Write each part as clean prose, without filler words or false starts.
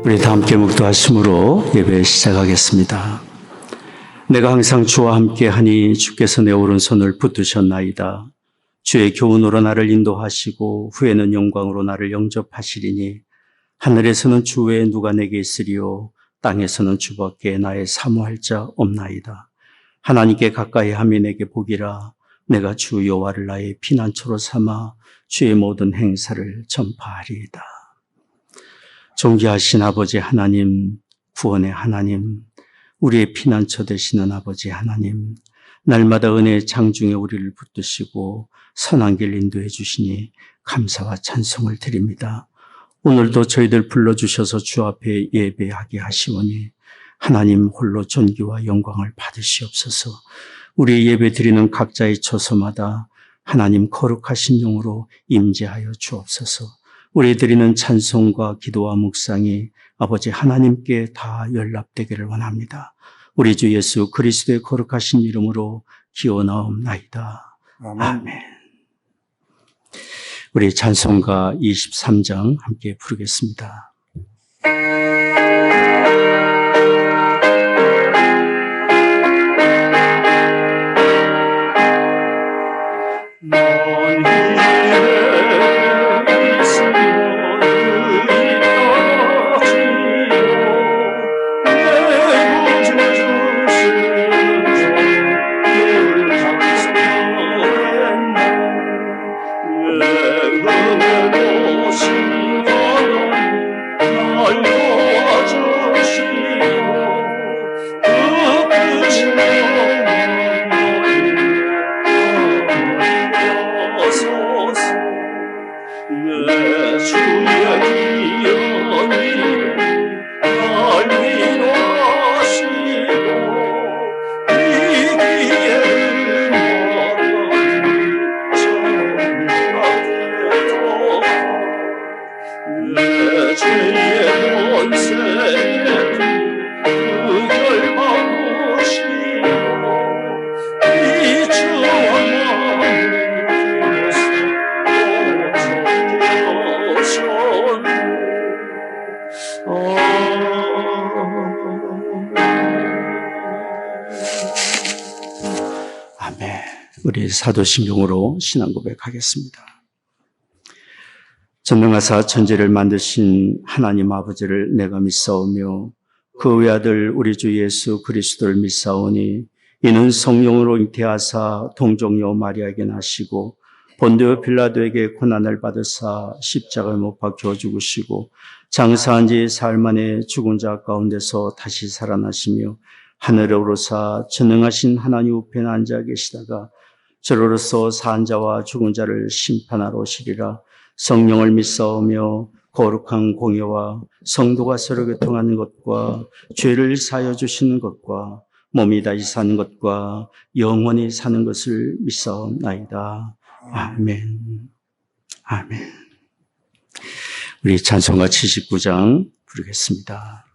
우리 다 함께 묵도하심으로 예배 시작하겠습니다. 내가 항상 주와 함께 하니 주께서 내 오른손을 붙드셨나이다. 주의 교훈으로 나를 인도하시고 후에는 영광으로 나를 영접하시리니 하늘에서는 주 외에 누가 내게 있으리요 땅에서는 주밖에 나의 사모할 자 없나이다. 하나님께 가까이 함이 내게 복이라. 내가 주 여호와를 나의 피난처로 삼아 주의 모든 행사를 전파하리이다. 존귀하신 아버지 하나님, 구원의 하나님, 우리의 피난처 되시는 아버지 하나님, 날마다 은혜의 장중에 우리를 붙드시고 선한 길 인도해 주시니 감사와 찬송을 드립니다. 오늘도 저희들 불러주셔서 주 앞에 예배하게 하시오니 하나님 홀로 존귀와 영광을 받으시옵소서. 우리의 예배 드리는 각자의 처소마다 하나님 거룩하신 영으로 임재하여 주옵소서. 우리 드리는 찬송과 기도와 묵상이 아버지 하나님께 다 연락되기를 원합니다. 우리 주 예수 그리스도의 거룩하신 이름으로 기원하옵나이다. 아멘. 우리 찬송가 23장 함께 부르겠습니다. 우리 사도신경으로 신앙 고백하겠습니다. 전능하사 천지를 만드신 하나님 아버지를 내가 믿사오며 그 외아들 우리 주 예수 그리스도를 믿사오니 이는 성령으로 잉태하사 동정녀 마리아에게 나시고 본디오 빌라도에게 고난을 받으사 십자가에 못 박혀 죽으시고 장사한 지 사흘 만에 죽은 자 가운데서 다시 살아나시며 하늘에 오르사 전능하신 하나님 우편에 앉아 계시다가 저로서 산 자와 죽은 자를 심판하러 오시리라. 성령을 믿사오며 거룩한 공예와 성도가 서로 교통하는 것과 죄를 사하여 주시는 것과 몸이 다시 사는 것과 영원히 사는 것을 믿사옵나이다. 아멘. 아멘. 우리 찬송가 79장 부르겠습니다.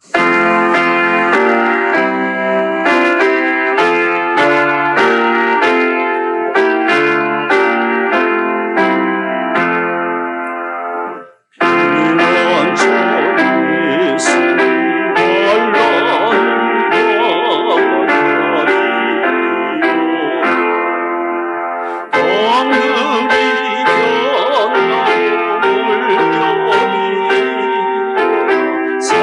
사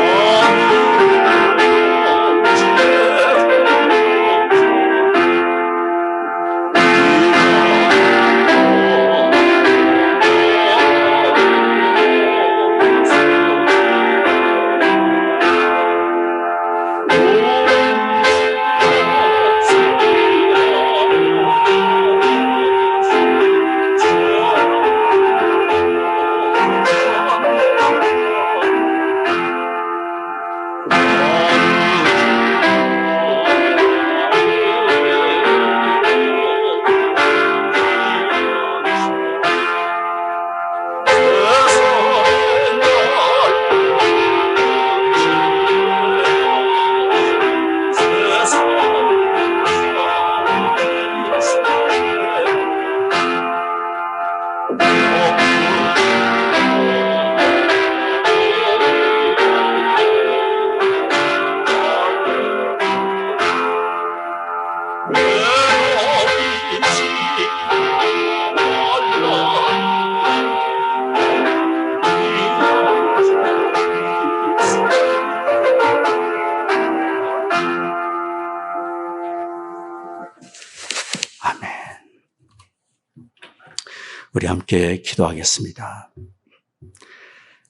함께 기도하겠습니다.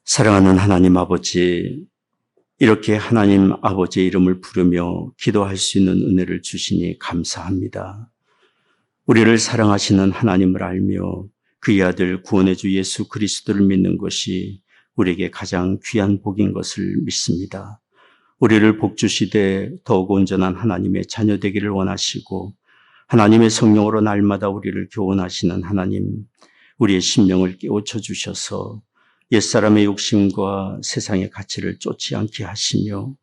사랑하는 하나님 아버지, 이렇게 하나님 아버지의 이름을 부르며 기도할 수 있는 은혜를 주시니 감사합니다. 우리를 사랑하시는 하나님을 알며 그의 아들 구원의 주 예수 그리스도를 믿는 것이 우리에게 가장 귀한 복인 것을 믿습니다. 우리를 복주시되 더욱 온전한 하나님의 자녀 되기를 원하시고 하나님의 성령으로 날마다 우리를 교훈하시는 하나님, 우리의 심령을 깨우쳐 주셔서 옛사람의 욕심과 세상의 가치를 쫓지 않게 하시며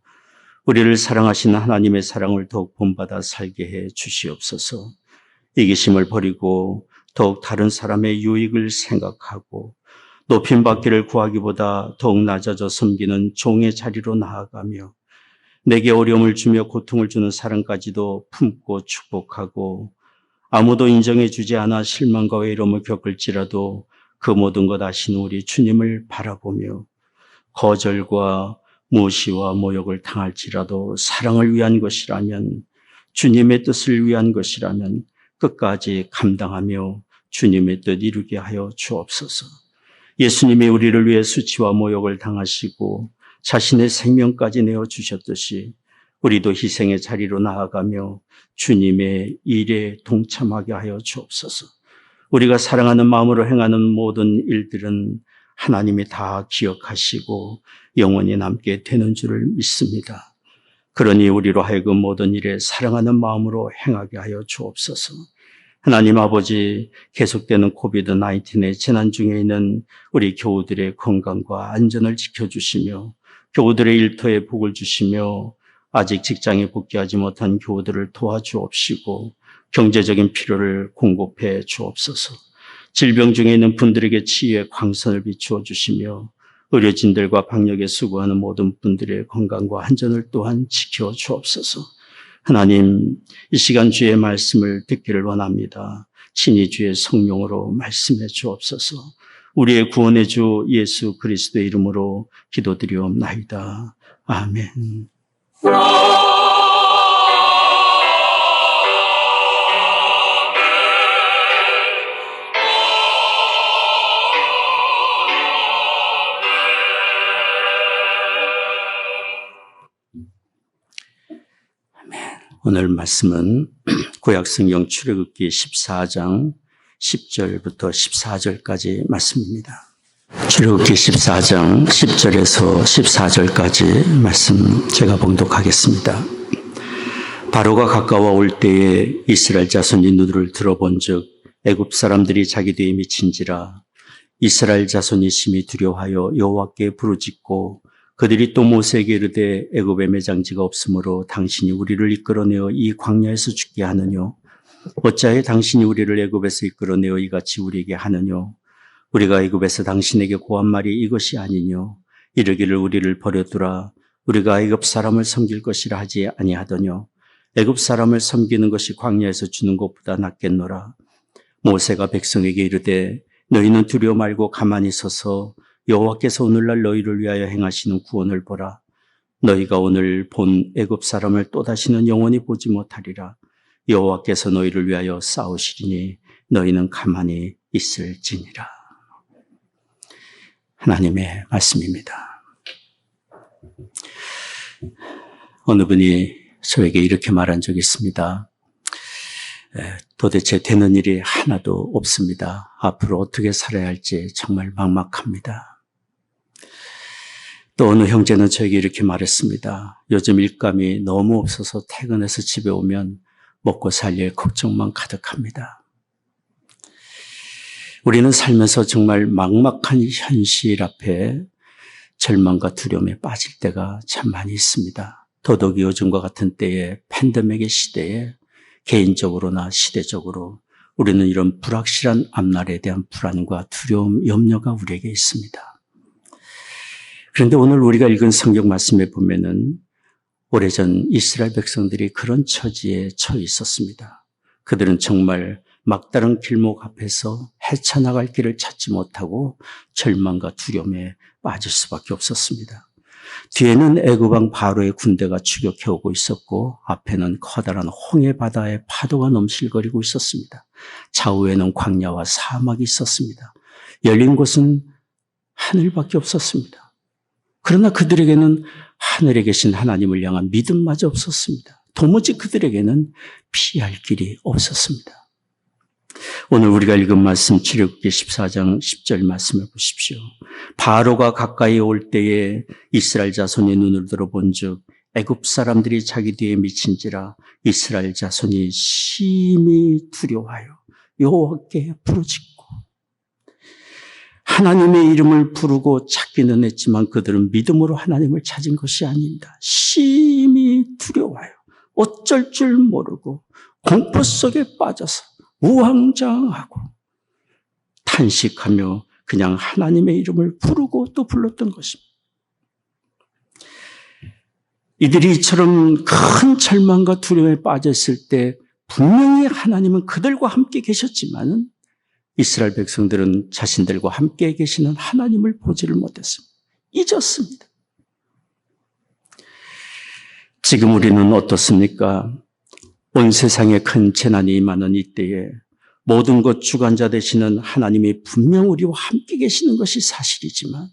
우리를 사랑하시는 하나님의 사랑을 더욱 본받아 살게 해 주시옵소서. 이기심을 버리고 더욱 다른 사람의 유익을 생각하고 높임받기를 구하기보다 더욱 낮아져 섬기는 종의 자리로 나아가며 내게 어려움을 주며 고통을 주는 사랑까지도 품고 축복하고 아무도 인정해 주지 않아 실망과 외로움을 겪을지라도 그 모든 것 아시는 우리 주님을 바라보며 거절과 무시와 모욕을 당할지라도 사랑을 위한 것이라면, 주님의 뜻을 위한 것이라면 끝까지 감당하며 주님의 뜻 이루게 하여 주옵소서. 예수님이 우리를 위해 수치와 모욕을 당하시고 자신의 생명까지 내어주셨듯이 우리도 희생의 자리로 나아가며 주님의 일에 동참하게 하여 주옵소서. 우리가 사랑하는 마음으로 행하는 모든 일들은 하나님이 다 기억하시고 영원히 남게 되는 줄을 믿습니다. 그러니 우리로 하여금 모든 일에 사랑하는 마음으로 행하게 하여 주옵소서. 하나님 아버지, 계속되는 코비드-19의 재난 중에 있는 우리 교우들의 건강과 안전을 지켜주시며 교우들의 일터에 복을 주시며 아직 직장에 복귀하지 못한 교우들을 도와주옵시고 경제적인 필요를 공급해 주옵소서. 질병 중에 있는 분들에게 치유의 광선을 비추어 주시며 의료진들과 방역에 수고하는 모든 분들의 건강과 안전을 또한 지켜 주옵소서. 하나님, 이 시간 주의 말씀을 듣기를 원합니다. 친히 주의 성령으로 말씀해 주옵소서. 우리의 구원의 주 예수 그리스도의 이름으로 기도드리옵나이다. 아멘. 오늘 말씀은 구약성경 출애굽기 14장 10절부터 14절까지 말씀입니다. 출애굽기 14장 10절에서 14절까지 말씀 제가 봉독하겠습니다. 바로가 가까워 올 때에 이스라엘 자손이 눈을 들어본즉 애굽 사람들이 자기들이 미친지라. 이스라엘 자손이 심히 두려워하여 여호와께 부르짖고 그들이 또 모세에게 이르되 애굽에 매장지가 없으므로 당신이 우리를 이끌어내어 이 광야에서 죽게 하느뇨. 어찌하여 당신이 우리를 애굽에서 이끌어내어 이같이 우리에게 하느뇨. 우리가 애굽에서 당신에게 고한 말이 이것이 아니뇨. 이르기를 우리를 버려두라. 우리가 애굽 사람을 섬길 것이라 하지 아니하더뇨. 애굽 사람을 섬기는 것이 광야에서 주는 것보다 낫겠노라. 모세가 백성에게 이르되 너희는 두려워 말고 가만히 서서 여호와께서 오늘날 너희를 위하여 행하시는 구원을 보라. 너희가 오늘 본 애굽 사람을 또다시는 영원히 보지 못하리라. 여호와께서 너희를 위하여 싸우시리니 너희는 가만히 있을지니라. 하나님의 말씀입니다. 어느 분이 저에게 이렇게 말한 적이 있습니다. 도대체 되는 일이 하나도 없습니다. 앞으로 어떻게 살아야 할지 정말 막막합니다. 또 어느 형제는 저에게 이렇게 말했습니다. 요즘 일감이 너무 없어서 퇴근해서 집에 오면 먹고 살 일 걱정만 가득합니다. 우리는 살면서 정말 막막한 현실 앞에 절망과 두려움에 빠질 때가 참 많이 있습니다. 더더욱이 요즘과 같은 때에 팬데믹의 시대에 개인적으로나 시대적으로 우리는 이런 불확실한 앞날에 대한 불안과 두려움, 염려가 우리에게 있습니다. 그런데 오늘 우리가 읽은 성경 말씀에 보면은 오래전 이스라엘 백성들이 그런 처지에 처해 있었습니다. 그들은 정말 막다른 길목 앞에서 헤쳐나갈 길을 찾지 못하고 절망과 두려움에 빠질 수밖에 없었습니다. 뒤에는 애굽 왕 바로의 군대가 추격해오고 있었고 앞에는 커다란 홍해 바다의 파도가 넘실거리고 있었습니다. 좌우에는 광야와 사막이 있었습니다. 열린 곳은 하늘밖에 없었습니다. 그러나 그들에게는 하늘에 계신 하나님을 향한 믿음마저 없었습니다. 도무지 그들에게는 피할 길이 없었습니다. 오늘 우리가 읽은 말씀 출애굽기 14장 10절 말씀을 보십시오. 바로가 가까이 올 때에 이스라엘 자손이 눈을 들어본즉 애굽 사람들이 자기 뒤에 미친지라 이스라엘 자손이 심히 두려워하여 여호와께 부르짖고. 하나님의 이름을 부르고 찾기는 했지만 그들은 믿음으로 하나님을 찾은 것이 아닙니다. 심히 두려워하여 어쩔 줄 모르고 공포 속에 빠져서 우왕좌왕하고 탄식하며 그냥 하나님의 이름을 부르고 또 불렀던 것입니다. 이들이 이처럼 큰 절망과 두려움에 빠졌을 때 분명히 하나님은 그들과 함께 계셨지만은 이스라엘 백성들은 자신들과 함께 계시는 하나님을 보지를 못했습니다. 잊었습니다. 지금 우리는 어떻습니까? 온 세상에 큰 재난이 임하는 이때에 모든 것 주관자 되시는 하나님이 분명 우리와 함께 계시는 것이 사실이지만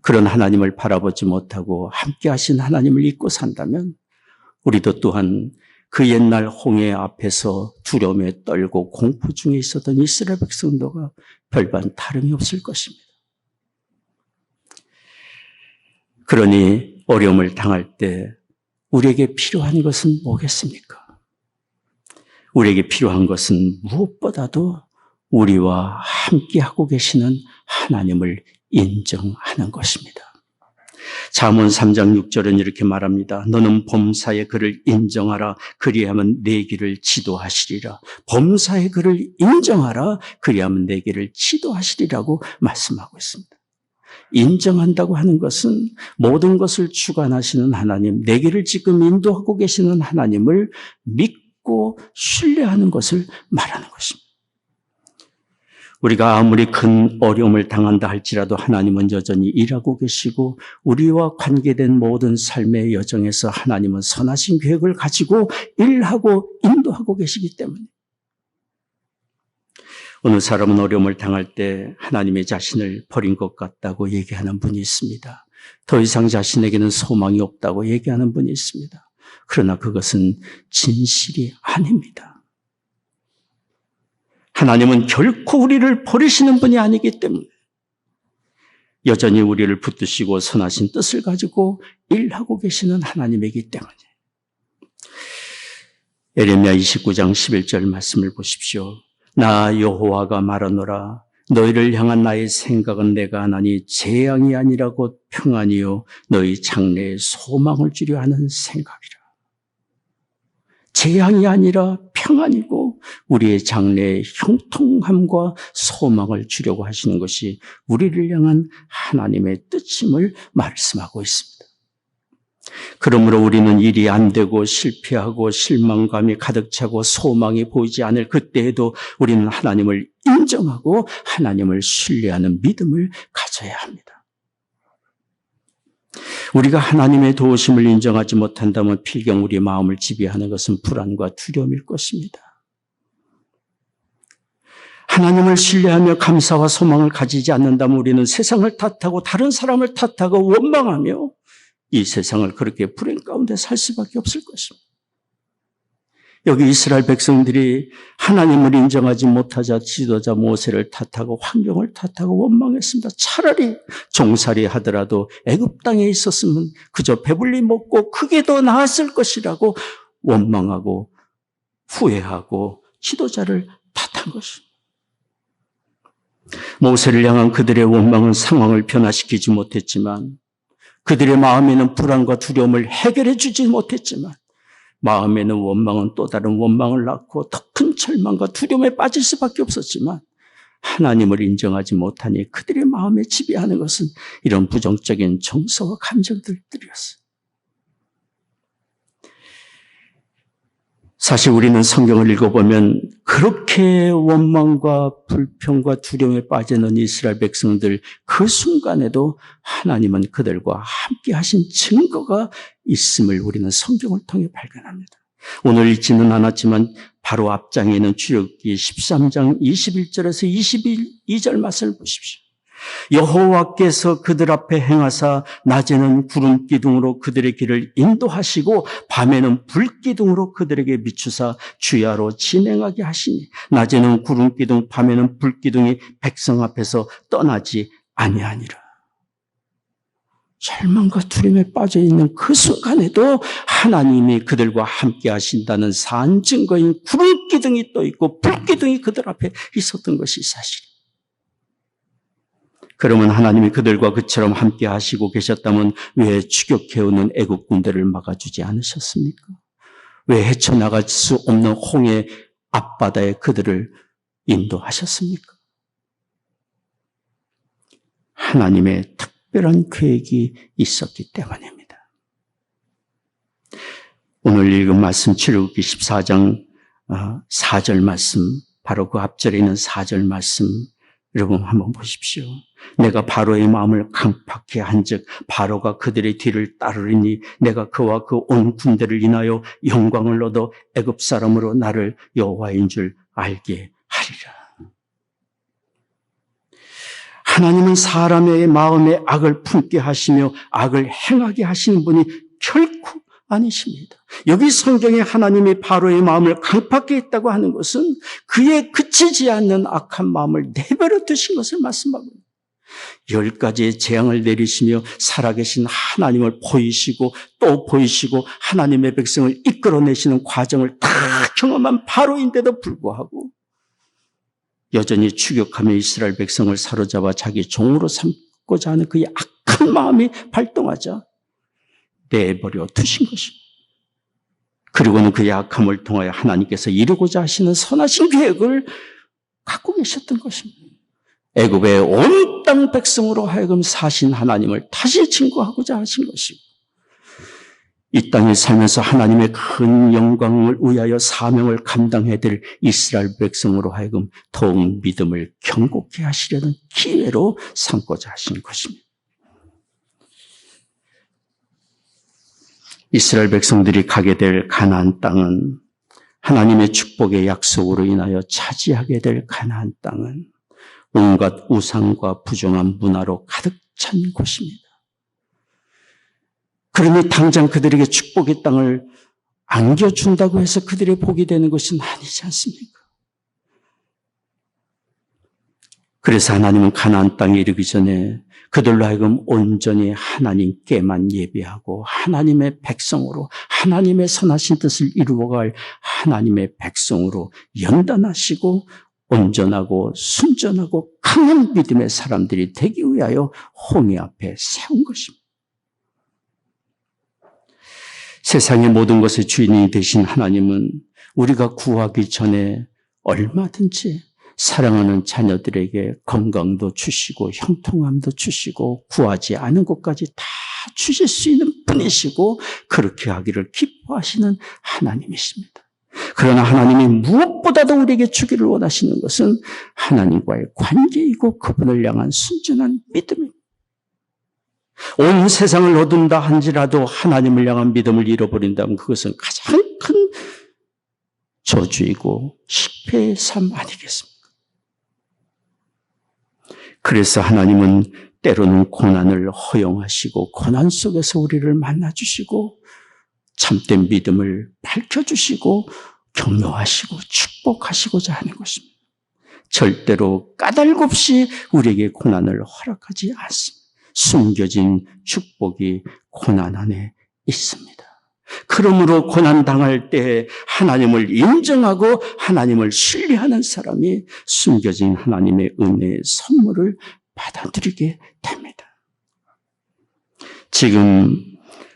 그런 하나님을 바라보지 못하고 함께 하신 하나님을 잊고 산다면 우리도 또한 그 옛날 홍해 앞에서 두려움에 떨고 공포 중에 있었던 이스라엘 백성들과 별반 다름이 없을 것입니다. 그러니 어려움을 당할 때 우리에게 필요한 것은 뭐겠습니까? 우리에게 필요한 것은 무엇보다도 우리와 함께하고 계시는 하나님을 인정하는 것입니다. 잠언 3장 6절은 이렇게 말합니다. 너는 범사의 그를 인정하라. 그리하면 내 길을 지도하시리라. 범사의 그를 인정하라. 그리하면 내 길을 지도하시리라고 말씀하고 있습니다. 인정한다고 하는 것은 모든 것을 주관하시는 하나님, 내 길을 지금 인도하고 계시는 하나님을 믿고 신뢰하는 것을 말하는 것입니다. 우리가 아무리 큰 어려움을 당한다 할지라도 하나님은 여전히 일하고 계시고 우리와 관계된 모든 삶의 여정에서 하나님은 선하신 계획을 가지고 일하고 인도하고 계시기 때문에 어느 사람은 어려움을 당할 때 하나님의 자신을 버린 것 같다고 얘기하는 분이 있습니다. 더 이상 자신에게는 소망이 없다고 얘기하는 분이 있습니다. 그러나 그것은 진실이 아닙니다. 하나님은 결코 우리를 버리시는 분이 아니기 때문에 여전히 우리를 붙드시고 선하신 뜻을 가지고 일하고 계시는 하나님이기 때문에 예레미야 29장 11절 말씀을 보십시오. 나 여호와가 말하노라. 너희를 향한 나의 생각은 내가 하나니 재앙이 아니라 곧 평안이요 너희 장래에 소망을 주려 하는 생각이라. 재앙이 아니라 평안이고 우리의 장래에 형통함과 소망을 주려고 하시는 것이 우리를 향한 하나님의 뜻임을 말씀하고 있습니다. 그러므로 우리는 일이 안 되고 실패하고 실망감이 가득 차고 소망이 보이지 않을 그때에도 우리는 하나님을 인정하고 하나님을 신뢰하는 믿음을 가져야 합니다. 우리가 하나님의 도우심을 인정하지 못한다면 필경 우리 마음을 지배하는 것은 불안과 두려움일 것입니다. 하나님을 신뢰하며 감사와 소망을 가지지 않는다면 우리는 세상을 탓하고 다른 사람을 탓하고 원망하며 이 세상을 그렇게 불행 가운데 살 수밖에 없을 것입니다. 여기 이스라엘 백성들이 하나님을 인정하지 못하자 지도자 모세를 탓하고 환경을 탓하고 원망했습니다. 차라리 종살이 하더라도 애굽 땅에 있었으면 그저 배불리 먹고 그게 더 나았을 것이라고 원망하고 후회하고 지도자를 탓한 것입니다. 모세를 향한 그들의 원망은 상황을 변화시키지 못했지만 그들의 마음에는 불안과 두려움을 해결해 주지 못했지만 마음에는 원망은 또 다른 원망을 낳고 더 큰 절망과 두려움에 빠질 수밖에 없었지만 하나님을 인정하지 못하니 그들의 마음에 지배하는 것은 이런 부정적인 정서와 감정들이었어요. 사실 우리는 성경을 읽어보면 그렇게 원망과 불평과 두려움에 빠지는 이스라엘 백성들, 그 순간에도 하나님은 그들과 함께 하신 증거가 있음을 우리는 성경을 통해 발견합니다. 오늘 읽지는 않았지만 바로 앞장에 있는 출애굽기 13장 21절에서 22절 말씀을 보십시오. 여호와께서 그들 앞에 행하사 낮에는 구름 기둥으로 그들의 길을 인도하시고 밤에는 불 기둥으로 그들에게 비추사 주야로 진행하게 하시니 낮에는 구름 기둥 밤에는 불 기둥이 백성 앞에서 떠나지 아니하니라. 절망과 두려움에 빠져 있는 그 순간에도 하나님이 그들과 함께 하신다는 산 증거인 구름 기둥이 또 있고 불 기둥이 그들 앞에 있었던 것이 사실입니다. 그러면 하나님이 그들과 그처럼 함께 하시고 계셨다면 왜 추격해오는 애국 군대를 막아주지 않으셨습니까? 왜 헤쳐나갈 수 없는 홍해 앞바다에 그들을 인도하셨습니까? 하나님의 특별한 계획이 있었기 때문입니다. 오늘 읽은 말씀 출애굽기 14장 4절 말씀, 바로 그 앞절에 있는 4절 말씀 여러분 한번 보십시오. 내가 바로의 마음을 강팍케 한즉 바로가 그들의 뒤를 따르리니 내가 그와 그 온 군대를 인하여 영광을 얻어 애굽 사람으로 나를 여호와인 줄 알게 하리라. 하나님은 사람의 마음에 악을 품게 하시며 악을 행하게 하시는 분이 결코 아니십니다. 여기 성경에 하나님이 바로의 마음을 강팍케 했다고 하는 것은 그의 그치지 않는 악한 마음을 내버려 두신 것을 말씀하고 10가지의 재앙을 내리시며 살아계신 하나님을 보이시고 또 보이시고 하나님의 백성을 이끌어내시는 과정을 다 경험한 바로인데도 불구하고 여전히 추격하며 이스라엘 백성을 사로잡아 자기 종으로 삼고자 하는 그의 악한 마음이 발동하자 내버려 두신 것입니다. 그리고는 그의 악함을 통하여 하나님께서 이루고자 하시는 선하신 계획을 갖고 계셨던 것입니다. 애굽의 온 땅 백성으로 하여금 사신 하나님을 다시 증거하고자 하신 것이고 이 땅에 살면서 하나님의 큰 영광을 위하여 사명을 감당해야 될 이스라엘 백성으로 하여금 더욱 믿음을 견고케 하시려는 기회로 삼고자 하신 것입니다. 이스라엘 백성들이 가게 될 가나안 땅은 하나님의 축복의 약속으로 인하여 차지하게 될 가나안 땅은 온갖 우상과 부정한 문화로 가득 찬 곳입니다. 그러니 당장 그들에게 축복의 땅을 안겨준다고 해서 그들의 복이 되는 것은 아니지 않습니까? 그래서 하나님은 가나안 땅에 이르기 전에 그들로 하여금 온전히 하나님께만 예배하고 하나님의 백성으로 하나님의 선하신 뜻을 이루어갈 하나님의 백성으로 연단하시고 온전하고 순전하고 강한 믿음의 사람들이 되기 위하여 홍해 앞에 세운 것입니다. 세상의 모든 것의 주인이 되신 하나님은 우리가 구하기 전에 얼마든지 사랑하는 자녀들에게 건강도 주시고 형통함도 주시고 구하지 않은 것까지 다 주실 수 있는 분이시고 그렇게 하기를 기뻐하시는 하나님이십니다. 그러나 하나님이 무엇보다도 우리에게 주기를 원하시는 것은 하나님과의 관계이고 그분을 향한 순전한 믿음입니다. 온 세상을 얻은다 한지라도 하나님을 향한 믿음을 잃어버린다면 그것은 가장 큰 저주이고 실패의 삶 아니겠습니까? 그래서 하나님은 때로는 고난을 허용하시고 고난 속에서 우리를 만나주시고 참된 믿음을 밝혀주시고 격려하시고 축복하시고자 하는 것입니다. 절대로 까닭 없이 우리에게 고난을 허락하지 않습니다. 숨겨진 축복이 고난 안에 있습니다. 그러므로 고난 당할 때 하나님을 인정하고 하나님을 신뢰하는 사람이 숨겨진 하나님의 은혜의 선물을 받아들이게 됩니다. 지금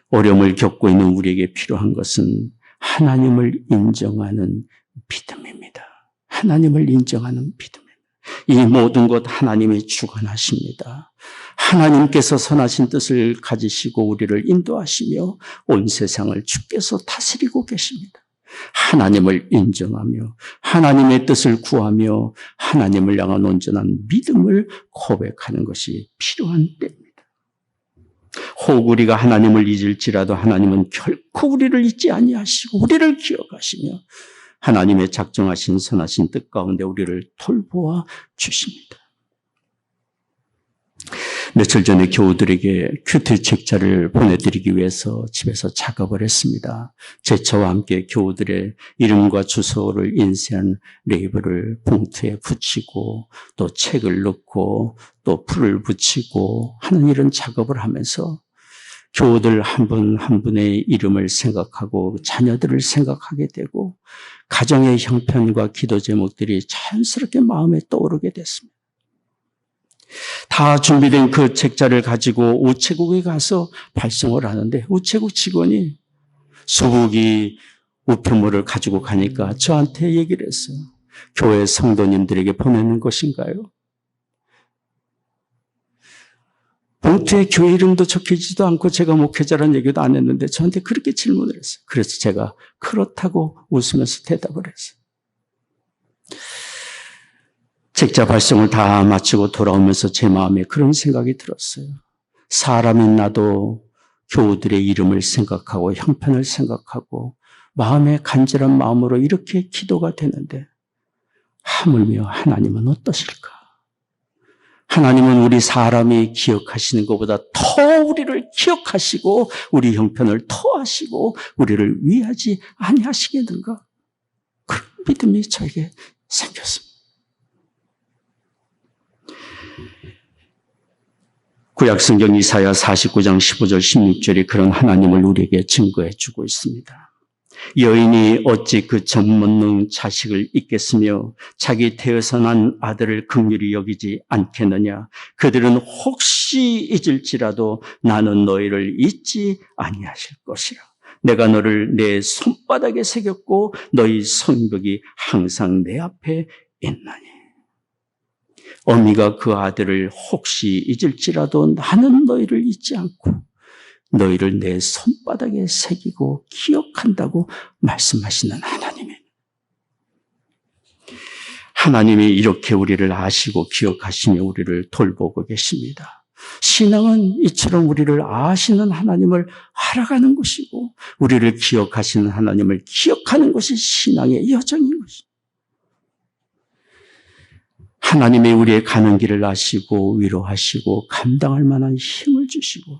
어려움을 겪고 있는 우리에게 필요한 것은 하나님을 인정하는 믿음입니다. 하나님을 인정하는 믿음입니다. 이 모든 것 하나님이 주관하십니다. 하나님께서 선하신 뜻을 가지시고 우리를 인도하시며 온 세상을 주께서 다스리고 계십니다. 하나님을 인정하며 하나님의 뜻을 구하며 하나님을 향한 온전한 믿음을 고백하는 것이 필요한 때입니다. 혹 우리가 하나님을 잊을지라도 하나님은 결코 우리를 잊지 아니하시고 우리를 기억하시며 하나님의 작정하신 선하신 뜻 가운데 우리를 돌보아 주십니다. 며칠 전에 교우들에게 큐티 책자를 보내드리기 위해서 집에서 작업을 했습니다. 제처와 함께 교우들의 이름과 주소를 인쇄한 레이블을 봉투에 붙이고 또 책을 넣고 또 풀을 붙이고 하는 이런 작업을 하면서 교우들 한 분 한 분의 이름을 생각하고 자녀들을 생각하게 되고 가정의 형편과 기도 제목들이 자연스럽게 마음에 떠오르게 됐습니다. 다 준비된 그 책자를 가지고 우체국에 가서 발송을 하는데 우체국 직원이 수북이 우편물을 가지고 가니까 저한테 얘기를 했어요. 교회 성도님들에게 보내는 것인가요? 봉투에 교회 이름도 적혀지지도 않고 제가 목회자라는 얘기도 안 했는데 저한테 그렇게 질문을 했어요. 그래서 제가 그렇다고 웃으면서 대답을 했어요. 책자 발송을 다 마치고 돌아오면서 제 마음에 그런 생각이 들었어요. 사람인 나도 교우들의 이름을 생각하고 형편을 생각하고 마음에 간절한 마음으로 이렇게 기도가 되는데 하물며 하나님은 어떠실까? 하나님은 우리 사람이 기억하시는 것보다 더 우리를 기억하시고 우리 형편을 토하시고 우리를 위하지 아니하시겠는가? 그런 믿음이 저에게 생겼습니다. 구약성경 이사야 49장 15절 16절이 그런 하나님을 우리에게 증거해 주고 있습니다. 여인이 어찌 그 젖먹는 자식을 잊겠으며 자기 태어서 난 아들을 긍휼히 여기지 않겠느냐. 그들은 혹시 잊을지라도 나는 너희를 잊지 아니하실 것이라. 내가 너를 내 손바닥에 새겼고 너희 성벽이 항상 내 앞에 있나니. 어미가 그 아들을 혹시 잊을지라도 나는 너희를 잊지 않고 너희를 내 손바닥에 새기고 기억한다고 말씀하시는 하나님입니다. 하나님이 이렇게 우리를 아시고 기억하시며 우리를 돌보고 계십니다. 신앙은 이처럼 우리를 아시는 하나님을 알아가는 것이고 우리를 기억하시는 하나님을 기억하는 것이 신앙의 여정인 것입니다. 하나님이 우리의 가는 길을 아시고 위로하시고 감당할 만한 힘을 주시고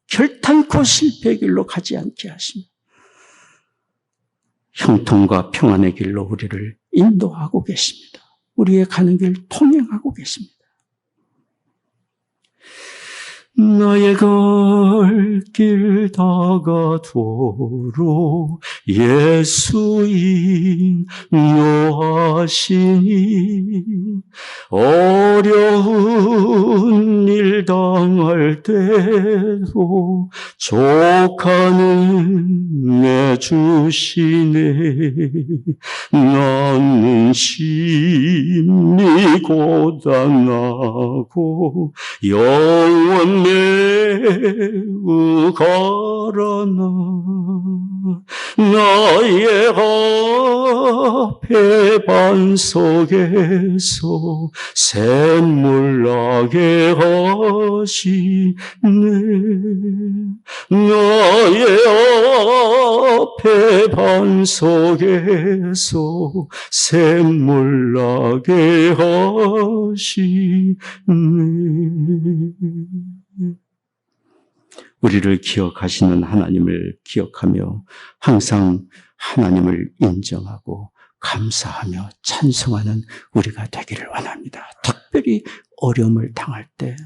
결탄코 실패의 길로 가지 않게 하시며 형통과 평안의 길로 우리를 인도하고 계십니다. 우리의 가는 길 통행하고 계십니다. 나의 갈 길 다가도록 예수 인도하시니 어려운 일 당할 때도 족하는 내 주시네. 나는 심히 고단하고 영원 매우 가라나 나의 앞에 반석에서 샘물 나게 하시네. 나의 앞에 반석에서 샘물 나게 하시네. 우리를 기억하시는 하나님을 기억하며 항상 하나님을 인정하고 감사하며 찬송하는 우리가 되기를 원합니다. 특별히 어려움을 당할 때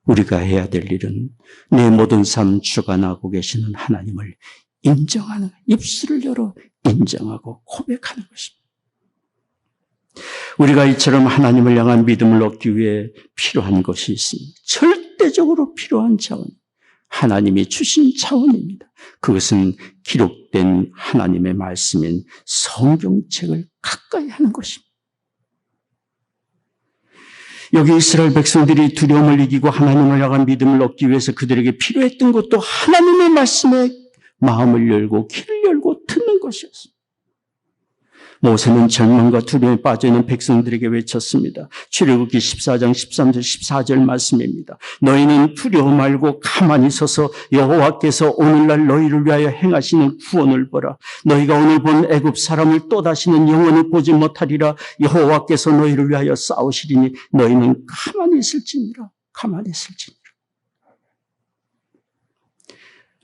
우리가 해야 될 일은 내 모든 삶 주관하고 계시는 하나님을 인정하는, 입술을 열어 인정하고 고백하는 것입니다. 우리가 이처럼 하나님을 향한 믿음을 얻기 위해 필요한 것이 있습니다. 절대적으로 필요한 차원, 하나님이 주신 차원입니다. 그것은 기록된 하나님의 말씀인 성경책을 가까이 하는 것입니다. 여기 이스라엘 백성들이 두려움을 이기고 하나님을 향한 믿음을 얻기 위해서 그들에게 필요했던 것도 하나님의 말씀에 마음을 열고 귀를 열고 듣는 것이었습니다. 모세는 절망과 두려움에 빠져있는 백성들에게 외쳤습니다. 출애굽기 14장 13절 14절 말씀입니다. 너희는 두려워 말고 가만히 서서 여호와께서 오늘날 너희를 위하여 행하시는 구원을 보라. 너희가 오늘 본 애굽 사람을 또다시는 영원히 보지 못하리라. 여호와께서 너희를 위하여 싸우시리니 너희는 가만히 있을지니라. 가만히 있을지니라.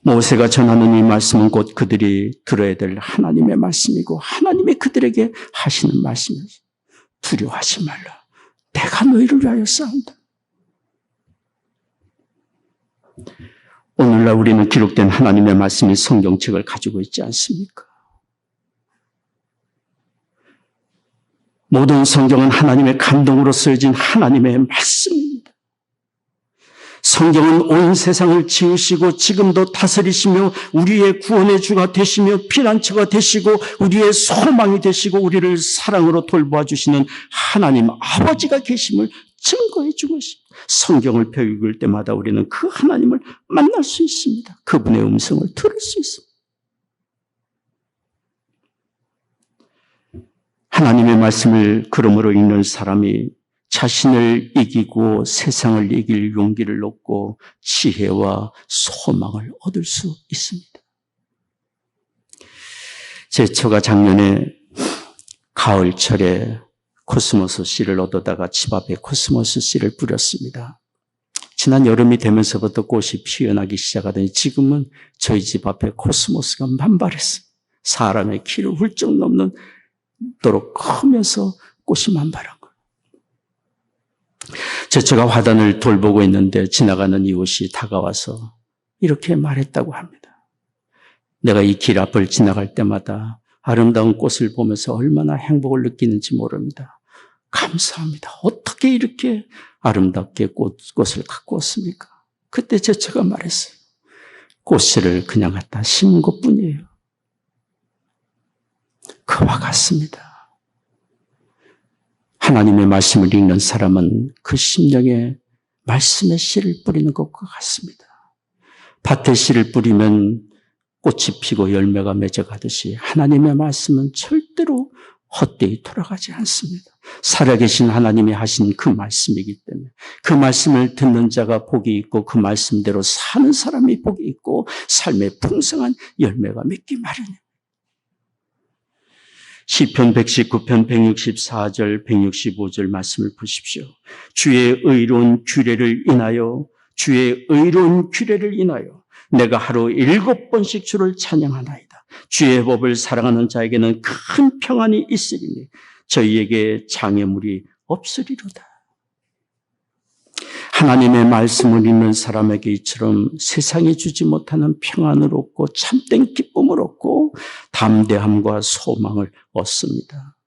모세가 전하는 이 말씀은 곧 그들이 들어야 될 하나님의 말씀이고 하나님이 그들에게 하시는 말씀이죠. 두려워하지 말라. 내가 너희를 위하여 싸운다. 오늘날 우리는 기록된 하나님의 말씀이 성경책을 가지고 있지 않습니까? 모든 성경은 하나님의 감동으로 쓰여진 하나님의 말씀입니다. 성경은 온 세상을 지으시고 지금도 다스리시며 우리의 구원의 주가 되시며 피난처가 되시고 우리의 소망이 되시고 우리를 사랑으로 돌보아 주시는 하나님 아버지가 계심을 증거해 준 것입니다. 성경을 읽을 때마다 우리는 그 하나님을 만날 수 있습니다. 그분의 음성을 들을 수 있습니다. 하나님의 말씀을 그러므로 읽는 사람이 자신을 이기고 세상을 이길 용기를 얻고 지혜와 소망을 얻을 수 있습니다. 제 처가 작년에 가을철에 코스모스 씨를 얻어다가 집 앞에 코스모스 씨를 뿌렸습니다. 지난 여름이 되면서부터 꽃이 피어나기 시작하더니 지금은 저희 집 앞에 코스모스가 만발했어요. 사람의 키를 훌쩍 넘는도록 크면서 꽃이 만발한 거예요. 제가 화단을 돌보고 있는데 지나가는 이웃이 다가와서 이렇게 말했다고 합니다. 내가 이 길 앞을 지나갈 때마다 아름다운 꽃을 보면서 얼마나 행복을 느끼는지 모릅니다. 감사합니다. 어떻게 이렇게 아름답게 꽃을 갖고 왔습니까? 그때 제가 말했어요. 꽃씨를 그냥 갖다 심은 것뿐이에요. 그와 같습니다. 하나님의 말씀을 읽는 사람은 그 심령에 말씀의 씨를 뿌리는 것과 같습니다. 밭에 씨를 뿌리면 꽃이 피고 열매가 맺어가듯이 하나님의 말씀은 절대로 헛되이 돌아가지 않습니다. 살아계신 하나님이 하신 그 말씀이기 때문에 그 말씀을 듣는 자가 복이 있고 그 말씀대로 사는 사람이 복이 있고 삶의 풍성한 열매가 맺기 마련입니다. 시편 119편 164절 165절 말씀을 보십시오. 주의 의로운 규례를 인하여 내가 하루 7번씩 주를 찬양하나이다. 주의 법을 사랑하는 자에게는 큰 평안이 있으리니 저희에게 장애물이 없으리로다. 하나님의 말씀을 읽는 사람에게 이처럼 세상이 주지 못하는 평안을 얻고 참된 기쁨을 얻고 담대함과 소망을 얻습니다.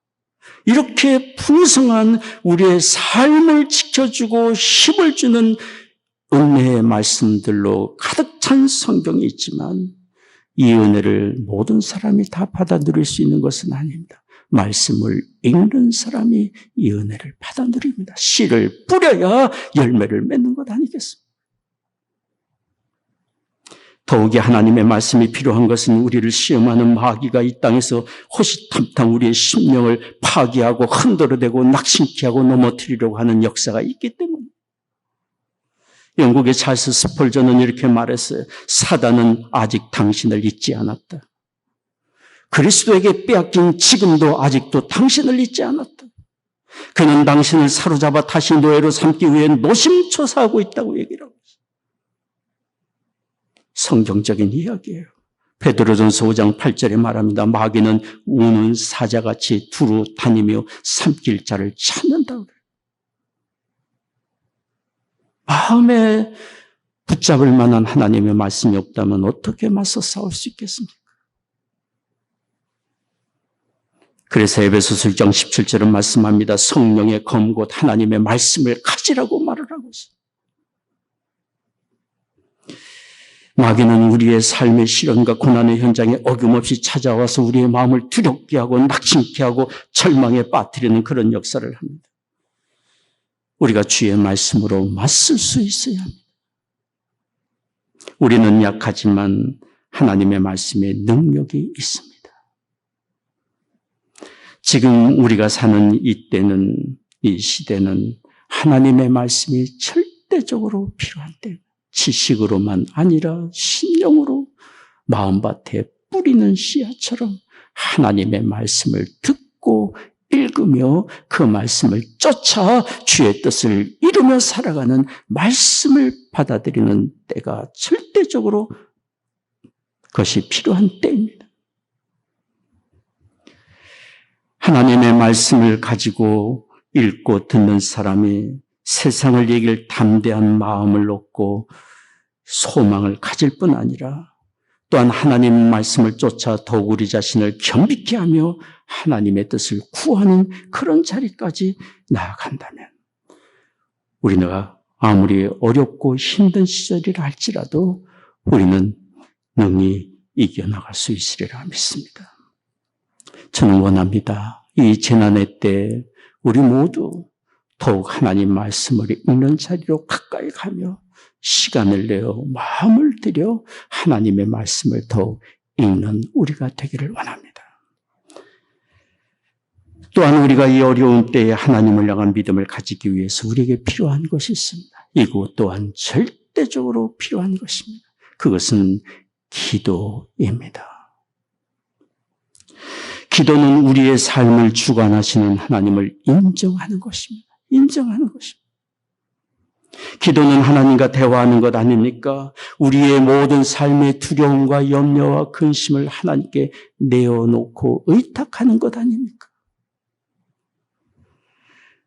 이렇게 풍성한 우리의 삶을 지켜주고 힘을 주는 은혜의 말씀들로 가득 찬 성경이 있지만 이 은혜를 모든 사람이 다 받아 누릴 수 있는 것은 아닙니다. 말씀을 읽는 사람이 이 은혜를 받아 누립니다. 씨를 뿌려야 열매를 맺는 것 아니겠습니까? 더욱이 하나님의 말씀이 필요한 것은 우리를 시험하는 마귀가 이 땅에서 호시탐탐 우리의 심령을 파괴하고 흔들어대고 낙심케 하고 넘어뜨리려고 하는 역사가 있기 때문에 영국의 찰스 스펄전은 이렇게 말했어요. 사단은 아직 당신을 잊지 않았다. 그리스도에게 빼앗긴 지금도 아직도 당신을 잊지 않았다. 그는 당신을 사로잡아 다시 노예로 삼기 위해 노심초사하고 있다고 얘기를 하고 있어요. 성경적인 이야기예요. 베드로전서 5장 8절에 말합니다. 마귀는 우는 사자같이 두루 다니며 삼킬 자를 찾는다고 그래요. 마음에 붙잡을 만한 하나님의 말씀이 없다면 어떻게 맞서 싸울 수 있겠습니까? 그래서 에베소서 1장 17절은 말씀합니다. 성령의 검 곧 하나님의 말씀을 가지라고 말을 하고 있어요. 마귀는 우리의 삶의 시련과 고난의 현장에 어김없이 찾아와서 우리의 마음을 두렵게 하고 낙심케 하고 절망에 빠뜨리는 그런 역사를 합니다. 우리가 주의 말씀으로 맞설 수 있어야 합니다. 우리는 약하지만 하나님의 말씀에 능력이 있습니다. 지금 우리가 사는 이 시대는 하나님의 말씀이 절대적으로 필요한 때, 지식으로만 아니라 심령으로 마음밭에 뿌리는 씨앗처럼 하나님의 말씀을 듣고 읽으며 그 말씀을 쫓아 주의 뜻을 이루며 살아가는 말씀을 받아들이는 때가 절대적으로 그것이 필요한 때입니다. 하나님의 말씀을 가지고 읽고 듣는 사람이 세상을 이길 담대한 마음을 얻고 소망을 가질 뿐 아니라 또한 하나님 말씀을 쫓아 더욱 우리 자신을 겸비케 하며 하나님의 뜻을 구하는 그런 자리까지 나아간다면 우리가 아무리 어렵고 힘든 시절이라 할지라도 우리는 능히 이겨나갈 수 있으리라 믿습니다. 저는 원합니다. 이 재난의 때 우리 모두 더욱 하나님 말씀을 읽는 자리로 가까이 가며 시간을 내어 마음을 들여 하나님의 말씀을 더욱 읽는 우리가 되기를 원합니다. 또한 우리가 이 어려운 때에 하나님을 향한 믿음을 가지기 위해서 우리에게 필요한 것이 있습니다. 이것 또한 절대적으로 필요한 것입니다. 그것은 기도입니다. 기도는 우리의 삶을 주관하시는 하나님을 인정하는 것입니다. 인정하는 것입니다. 기도는 하나님과 대화하는 것 아닙니까? 우리의 모든 삶의 두려움과 염려와 근심을 하나님께 내어놓고 의탁하는 것 아닙니까?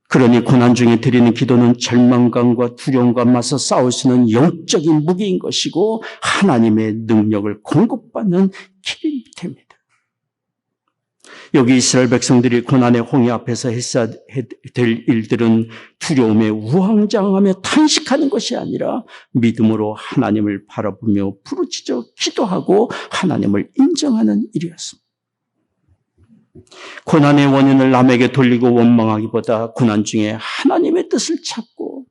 그러니 고난 중에 드리는 기도는 절망감과 두려움과 맞서 싸울 수 있는 영적인 무기인 것이고 하나님의 능력을 공급받는 길이 됩니다. 여기 이스라엘 백성들이 고난의 홍해 앞에서 했어야 될 일들은 두려움에 우왕좌왕하며 탄식하는 것이 아니라 믿음으로 하나님을 바라보며 부르짖어 기도하고 하나님을 인정하는 일이었습니다. 고난의 원인을 남에게 돌리고 원망하기보다 고난 중에 하나님의 뜻을 찾고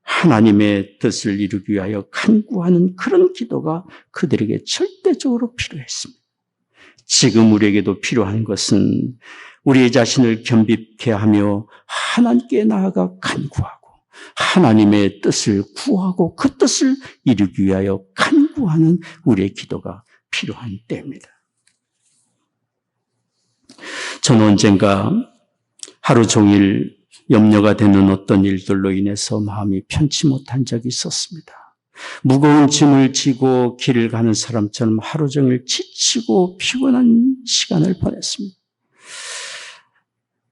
하나님의 뜻을 이루기 위하여 간구하는 그런 기도가 그들에게 절대적으로 필요했습니다. 지금 우리에게도 필요한 것은 우리의 자신을 겸비케 하며 하나님께 나아가 간구하고 하나님의 뜻을 구하고 그 뜻을 이루기 위하여 간구하는 우리의 기도가 필요한 때입니다. 저는 언젠가 하루 종일 염려가 되는 어떤 일들로 인해서 마음이 편치 못한 적이 있었습니다. 무거운 짐을 지고 길을 가는 사람처럼 하루 종일 지치고 피곤한 시간을 보냈습니다.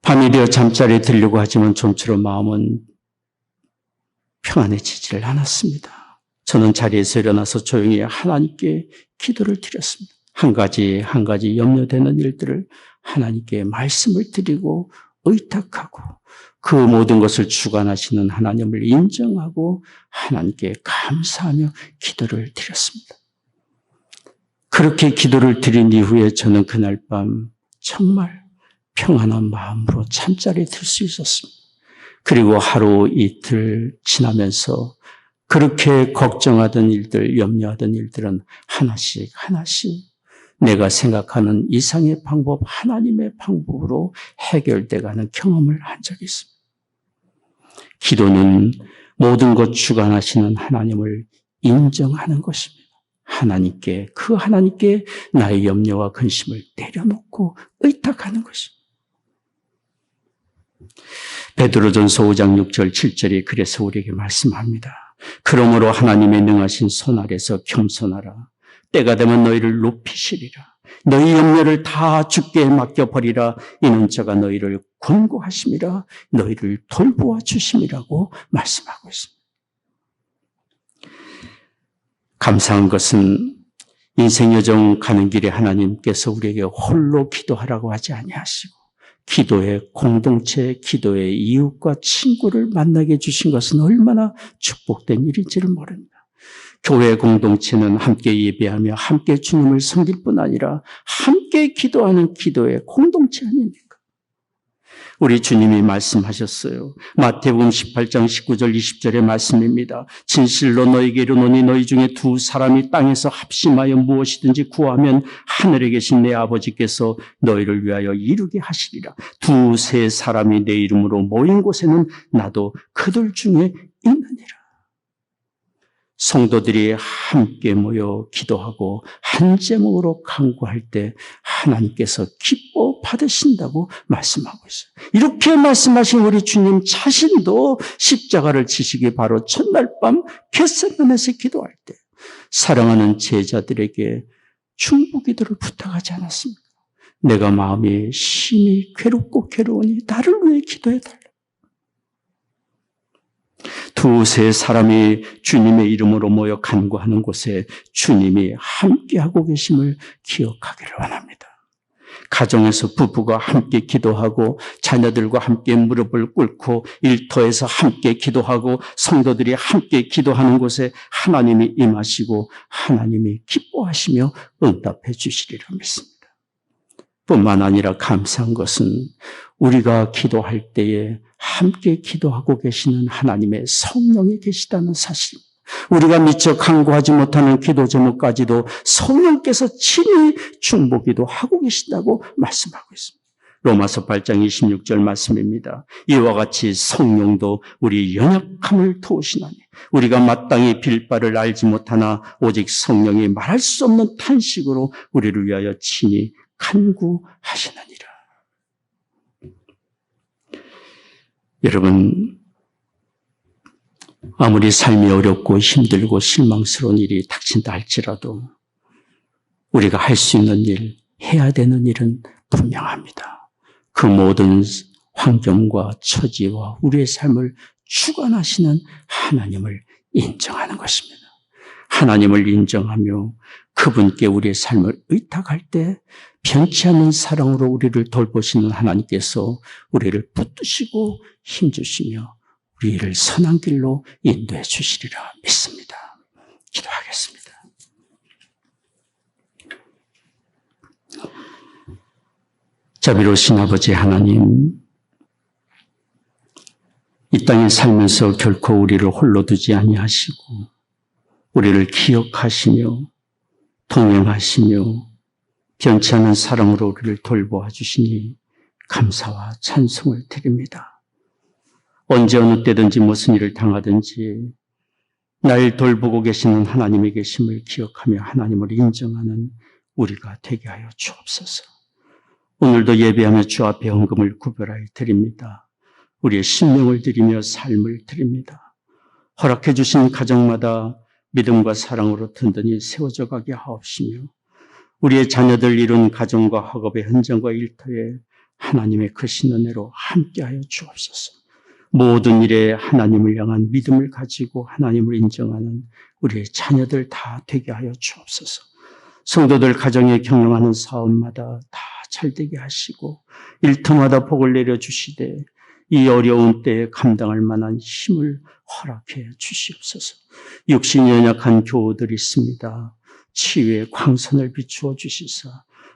밤이 되어 잠자리에 들려고 하지만 좀처럼 마음은 평안해지지를 않았습니다. 저는 자리에서 일어나서 조용히 하나님께 기도를 드렸습니다. 한 가지 염려되는 일들을 하나님께 말씀을 드리고 의탁하고 그 모든 것을 주관하시는 하나님을 인정하고 하나님께 감사하며 기도를 드렸습니다. 그렇게 기도를 드린 이후에 저는 그날 밤 정말 평안한 마음으로 잠자리에 들 수 있었습니다. 그리고 하루 이틀 지나면서 그렇게 걱정하던 일들, 염려하던 일들은 하나씩 내가 생각하는 이상의 방법, 하나님의 방법으로 해결돼가는 경험을 한 적이 있습니다. 기도는 모든 것 주관하시는 하나님을 인정하는 것입니다. 그 하나님께 나의 염려와 근심을 내려놓고 의탁하는 것입니다. 베드로전서 5장 6절 7절이 그래서 우리에게 말씀합니다. 그러므로 하나님의 능하신 손 아래서 겸손하라. 때가 되면 너희를 높이시리라. 너희 염려를 다 주께 맡겨버리라. 이는 저가 너희를 권고하심이라. 너희를 돌보아 주심이라고 말씀하고 있습니다. 감사한 것은 인생 여정 가는 길에 하나님께서 우리에게 홀로 기도하라고 하지 아니하시고 기도의 공동체, 기도의 이웃과 친구를 만나게 해주신 것은 얼마나 축복된 일인지를 모릅니다. 교회 공동체는 함께 예배하며 함께 주님을 섬길 뿐 아니라 함께 기도하는 기도의 공동체 아닙니까? 우리 주님이 말씀하셨어요. 마태복음 18장 19절 20절의 말씀입니다. 진실로 너희에게 이르노니 너희 중에 두 사람이 땅에서 합심하여 무엇이든지 구하면 하늘에 계신 내 아버지께서 너희를 위하여 이루게 하시리라. 두세 사람이 내 이름으로 모인 곳에는 나도 그들 중에 있느니라. 성도들이 함께 모여 기도하고 한 제목으로 간구할 때 하나님께서 기뻐 받으신다고 말씀하고 있어요. 이렇게 말씀하신 우리 주님 자신도 십자가를 지시기 바로 첫날 밤 겟세마네에서 기도할 때 사랑하는 제자들에게 중보기도를 부탁하지 않았습니까? 내가 마음이 심히 괴롭고 괴로우니 나를 위해 기도해달라. 두세 사람이 주님의 이름으로 모여 간구하는 곳에 주님이 함께하고 계심을 기억하기를 원합니다. 가정에서 부부가 함께 기도하고 자녀들과 함께 무릎을 꿇고 일터에서 함께 기도하고 성도들이 함께 기도하는 곳에 하나님이 임하시고 하나님이 기뻐하시며 응답해 주시리라 믿습니다. 뿐만 아니라 감사한 것은 우리가 기도할 때에 함께 기도하고 계시는 하나님의 성령이 계시다는 사실. 우리가 미처 간구하지 못하는 기도 제목까지도 성령께서 친히 중보기도 하고 계신다고 말씀하고 있습니다. 로마서 8장 26절 말씀입니다. 이와 같이 성령도 우리 연약함을 도우시나니 우리가 마땅히 빌 바를 알지 못하나 오직 성령이 말할 수 없는 탄식으로 우리를 위하여 친히 간구하시느니라. 여러분, 아무리 삶이 어렵고 힘들고 실망스러운 일이 닥친다 할지라도 우리가 할 수 있는 일, 해야 되는 일은 분명합니다. 그 모든 환경과 처지와 우리의 삶을 주관하시는 하나님을 인정하는 것입니다. 하나님을 인정하며 그분께 우리의 삶을 의탁할 때 변치 않는 사랑으로 우리를 돌보시는 하나님께서 우리를 붙드시고 힘주시며 우리를 선한 길로 인도해 주시리라 믿습니다. 기도하겠습니다. 자비로우신 아버지 하나님, 이 땅에 살면서 결코 우리를 홀로 두지 아니하시고 우리를 기억하시며 동행하시며 변치 않은 사랑으로 우리를 돌보아 주시니 감사와 찬송을 드립니다. 언제 어느 때든지 무슨 일을 당하든지 날 돌보고 계시는 하나님의 계심을 기억하며 하나님을 인정하는 우리가 되게 하여 주옵소서. 오늘도 예배하며 주 앞에 헌금을 구별하여 드립니다. 우리의 신명을 드리며 삶을 드립니다. 허락해 주신 가정마다 믿음과 사랑으로 든든히 세워져 가게 하옵시며 우리의 자녀들 이룬 가정과 학업의 현장과 일터에 하나님의 크신 은혜로 함께하여 주옵소서. 모든 일에 하나님을 향한 믿음을 가지고 하나님을 인정하는 우리의 자녀들 다 되게 하여 주옵소서. 성도들 가정에 경영하는 사업마다 다 잘되게 하시고 일터마다 복을 내려주시되 이 어려운 때에 감당할 만한 힘을 허락해 주시옵소서. 육신이 연약한 교우들이 있습니다. 치유의 광선을 비추어 주시사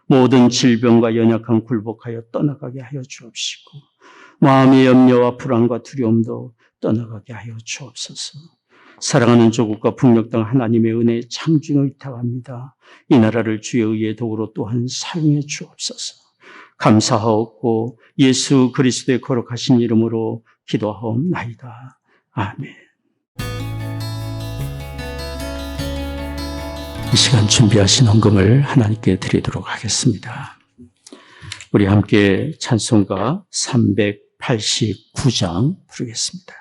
모든 질병과 연약함 굴복하여 떠나가게 하여 주옵시고 마음의 염려와 불안과 두려움도 떠나가게 하여 주옵소서. 사랑하는 조국과 북녘 등 하나님의 은혜의 창중을 의탁합니다. 이 나라를 주의 의의 도구로 또한 사용해 주옵소서. 감사하옵고 예수 그리스도의 거룩하신 이름으로 기도하옵나이다. 아멘. 이 시간 준비하신 헌금을 하나님께 드리도록 하겠습니다. 우리 함께 찬송가 389장 부르겠습니다.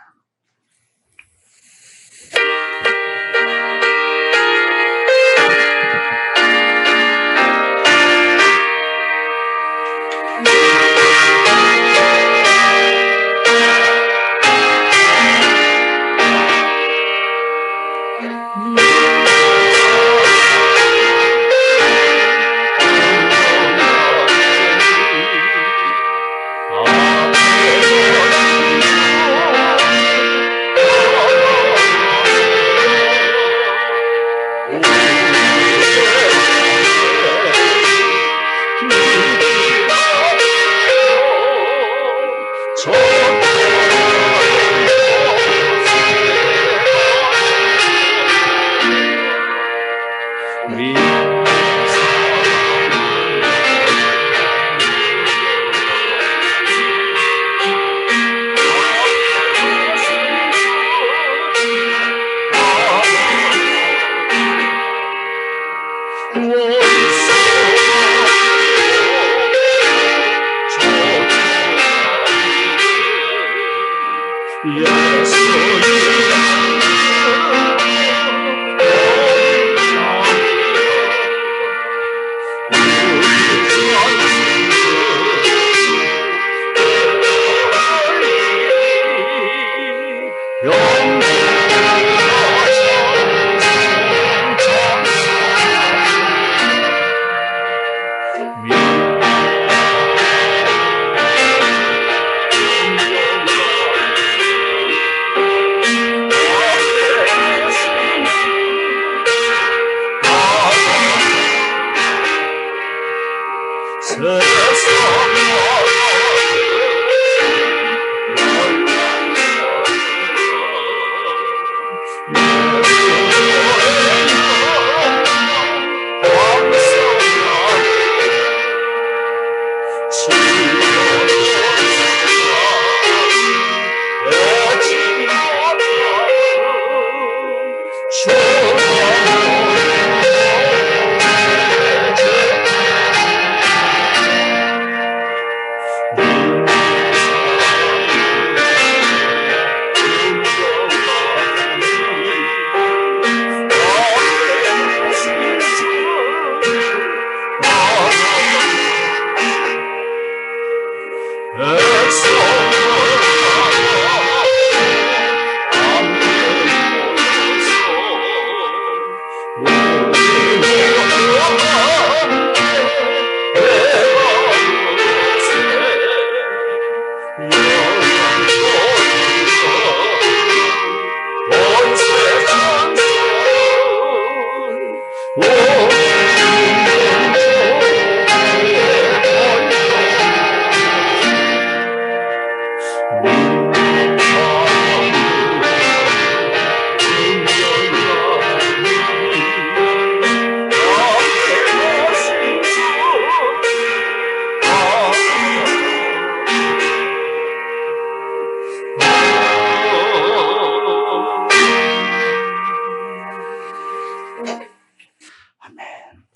아멘.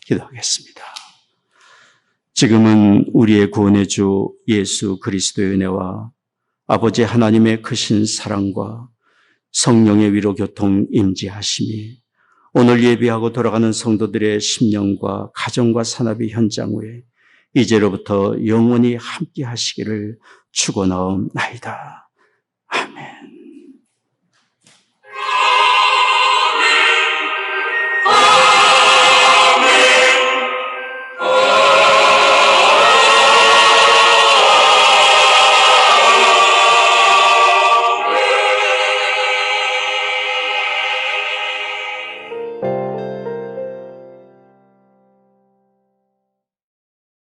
기도하겠습니다. 지금은 우리의 구원의 주 예수 그리스도의 은혜와 아버지 하나님의 크신 사랑과 성령의 위로 교통 임재하심이 오늘 예배하고 돌아가는 성도들의 심령과 가정과 산업의 현장 위에 이제로부터 영원히 함께 하시기를 축원하옵나이다. 아멘.